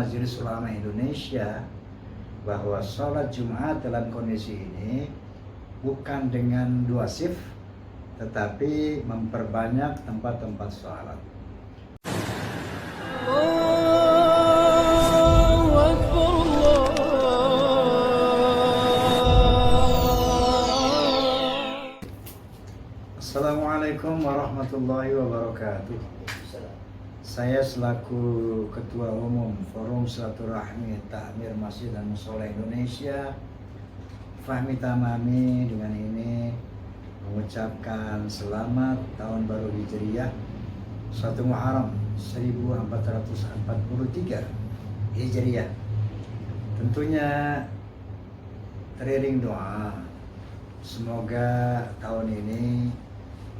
Majelis Ulama Indonesia bahwa sholat Jumat dalam kondisi ini bukan dengan dua shift, tetapi memperbanyak tempat-tempat sholat. Assalamualaikum warahmatullahi wabarakatuh. Saya selaku Ketua Umum Forum Silaturahmi Takmir Masjid dan Mushola Indonesia, Fahmi Tamami, dengan ini mengucapkan selamat Tahun Baru Hijriyah 1 Muharram 1443 Hijriyah. Tentunya teriring doa, semoga tahun ini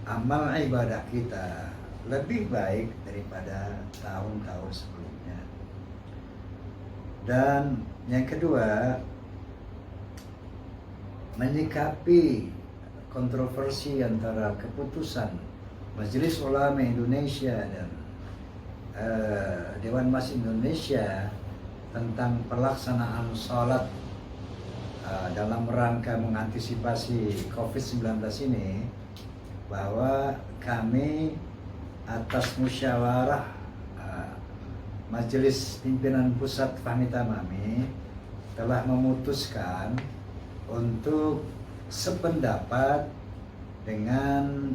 amal ibadah kita lebih baik daripada tahun-tahun sebelumnya. Dan yang kedua, menyikapi kontroversi antara keputusan Majelis Ulama Indonesia dan Dewan Masjid Indonesia tentang pelaksanaan sholat dalam rangka mengantisipasi COVID-19 ini, bahwa kami atas musyawarah Majelis Pimpinan Pusat Fahmi Tamami telah memutuskan untuk sependapat dengan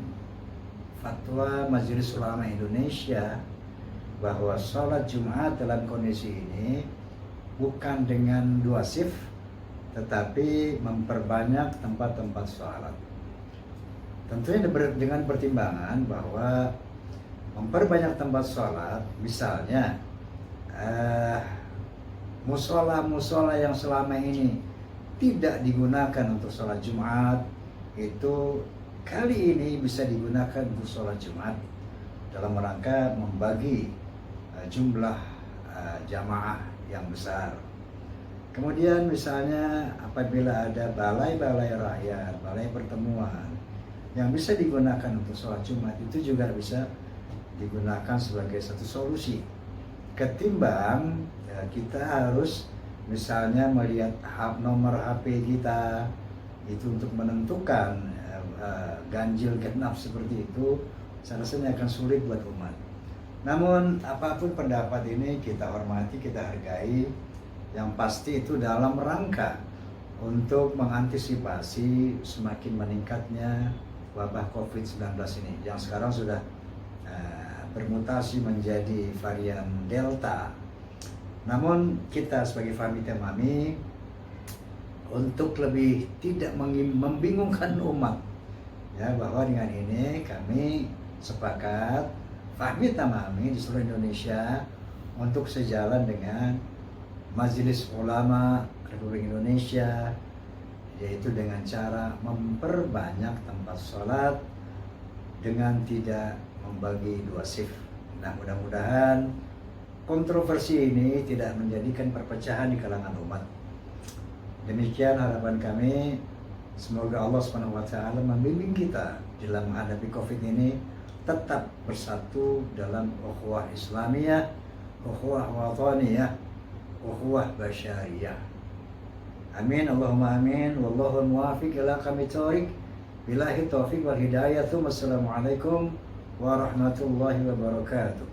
fatwa Majelis Ulama Indonesia bahwa sholat Jumat dalam kondisi ini bukan dengan dua shift, tetapi memperbanyak tempat-tempat sholat. Tentunya dengan pertimbangan bahwa memperbanyak tempat sholat, misalnya musola-musola yang selama ini tidak digunakan untuk sholat Jumat, itu kali ini bisa digunakan untuk sholat Jumat dalam rangka membagi jumlah jamaah yang besar. Kemudian misalnya apabila ada balai-balai rakyat, balai pertemuan yang bisa digunakan untuk sholat Jumat, itu juga bisa digunakan sebagai satu solusi, ketimbang kita harus misalnya melihat nomor HP kita itu untuk menentukan ganjil genap seperti itu, rasanya akan sulit buat umat. Namun apapun pendapat ini kita hormati, kita hargai. Yang pasti itu dalam rangka untuk mengantisipasi semakin meningkatnya wabah COVID-19 ini yang sekarang sudah bermutasi menjadi varian Delta. Namun kita sebagai Fahmi Tamami, untuk lebih tidak membingungkan umat, ya, bahwa dengan ini kami sepakat Fahmi Tamami di seluruh Indonesia untuk sejalan dengan Majelis Ulama Republik Indonesia, yaitu dengan cara memperbanyak tempat sholat dengan tidak membagi dua shift. Nah, mudah-mudahan kontroversi ini tidak menjadikan perpecahan di kalangan umat. Demikian harapan kami. Semoga Allah SWT membimbing kita dalam menghadapi COVID ini tetap bersatu dalam ukhuwah Islamiyah, ukhuwah wataniyah, ukhuwah basyariyah. Amin, Allahumma amin. Wallahu muwafiq ila aqwamit thoriq. Billahi taufiq wal hidayah. Wassalamualaikum warahmatullahi wabarakatuh.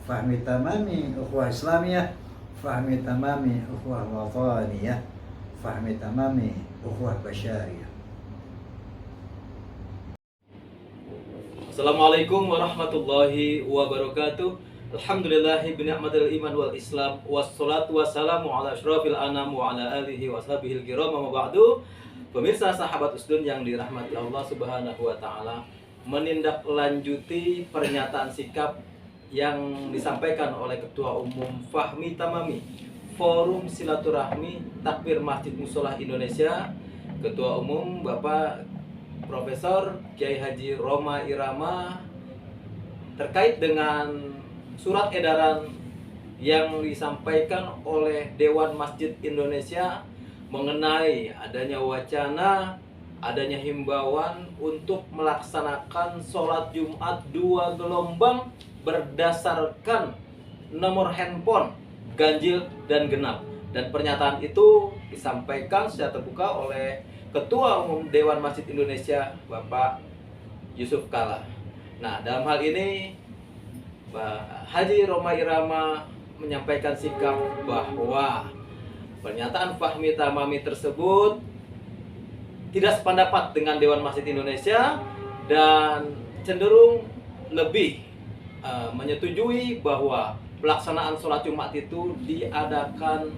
Fahmi Tamami ukhuwah Islamiyah, Fahmi Tamami ukhuwah wataniyah, Fahmi Tamami ukhuwah basyariyah. Assalamualaikum warahmatullahi wabarakatuh. Alhamdulillahi bini'matil iman wal islam, wassalatu wassalamu ala asyrafil anam wa ala alihi wa sahbihil kiram, amma ba'du. Pemirsa sahabat usdun yang dirahmati Allah Subhanahu wa taala, menindaklanjuti pernyataan sikap yang disampaikan oleh Ketua Umum Fahmi Tamami Forum Silaturahmi Takmir Masjid Mushola Indonesia, Ketua Umum Bapak Profesor Kiai Haji Roma Irama, terkait dengan surat edaran yang disampaikan oleh Dewan Masjid Indonesia mengenai adanya wacana, adanya himbauan untuk melaksanakan sholat Jumat 2 gelombang berdasarkan nomor handphone ganjil, dan genap. Dan pernyataan itu disampaikan secara terbuka oleh Ketua Umum Dewan Masjid Indonesia, Bapak Yusuf Kala. Nah, dalam hal ini Haji Rhoma Irama menyampaikan sikap bahwa pernyataan Fahmi Tamami tersebut tidak sependapat dengan Dewan Masjid Indonesia dan cenderung lebih menyetujui bahwa pelaksanaan sholat Jumat itu diadakan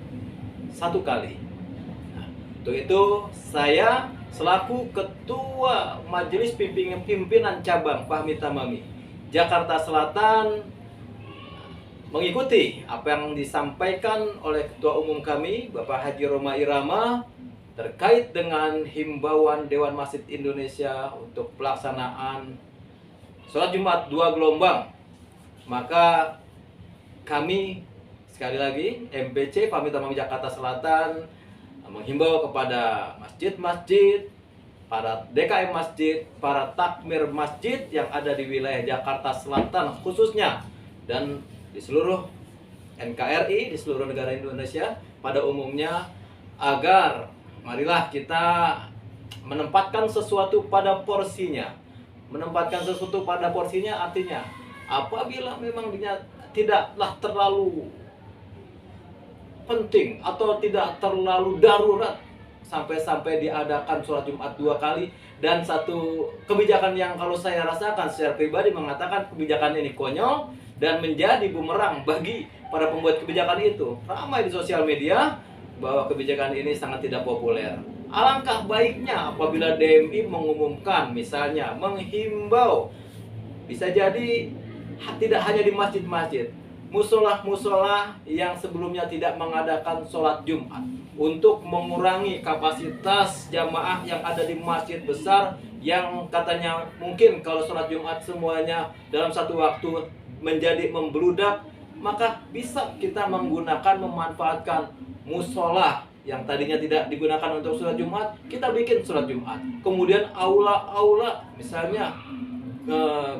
satu kali. Nah, untuk itu saya selaku Ketua Majelis Pimpinan Cabang Fahmi Tamami Jakarta Selatan mengikuti apa yang disampaikan oleh Ketua Umum kami Bapak Haji Rhoma Irama terkait dengan himbauan Dewan Masjid Indonesia untuk pelaksanaan sholat Jumat 2 gelombang. Maka kami sekali lagi MPC Fahmi Tamami Jakarta Selatan menghimbau kepada masjid-masjid, para DKM masjid, para takmir masjid yang ada di wilayah Jakarta Selatan khususnya dan di seluruh NKRI, di seluruh negara Indonesia pada umumnya, agar marilah kita menempatkan sesuatu pada porsinya. Menempatkan sesuatu pada porsinya artinya apabila memang tidaklah terlalu penting atau tidak terlalu darurat sampai diadakan sholat Jumat 2 kali, dan satu kebijakan yang kalau saya rasakan secara pribadi mengatakan kebijakan ini konyol dan menjadi bumerang bagi para pembuat kebijakan itu. Ramai di sosial media bahwa kebijakan ini sangat tidak populer. Alangkah baiknya apabila DMI mengumumkan, misalnya menghimbau, bisa jadi tidak hanya di masjid-masjid, musola-musola yang sebelumnya tidak mengadakan sholat Jumat, untuk mengurangi kapasitas jamaah yang ada di masjid besar yang katanya mungkin kalau sholat Jumat semuanya dalam satu waktu menjadi membludak, maka bisa kita memanfaatkan musola yang tadinya tidak digunakan untuk sholat Jumat, kita bikin sholat Jumat. Kemudian aula-aula, misalnya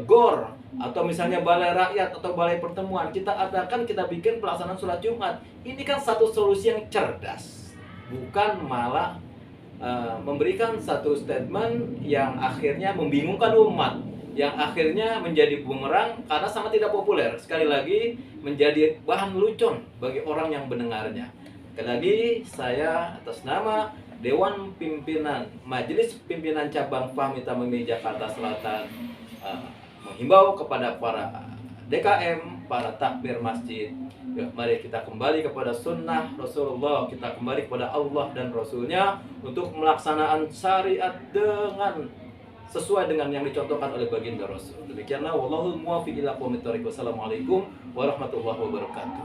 gor, atau misalnya balai rakyat atau balai pertemuan, kita adakan, kita bikin pelaksanaan sholat Jumat. Ini kan satu solusi yang cerdas, bukan malah memberikan satu statement yang akhirnya membingungkan umat, yang akhirnya menjadi bumerang karena sangat tidak populer. Sekali lagi menjadi bahan lelucon bagi orang yang mendengarnya. Sekali lagi saya atas nama Dewan Pimpinan Majelis Pimpinan Cabang Fahmi Tamami Jakarta Selatan menghimbau kepada para DKM, para takmir masjid, mari kita kembali kepada sunnah Rasulullah, kita kembali kepada Allah dan Rasulnya untuk melaksanaan syariat dengan sesuai dengan yang dicontohkan oleh baginda Rasul. Demikianlah, wallahul muwaffiq ila aqwamit thoriq. Wassalamualaikum warahmatullahi wabarakatuh.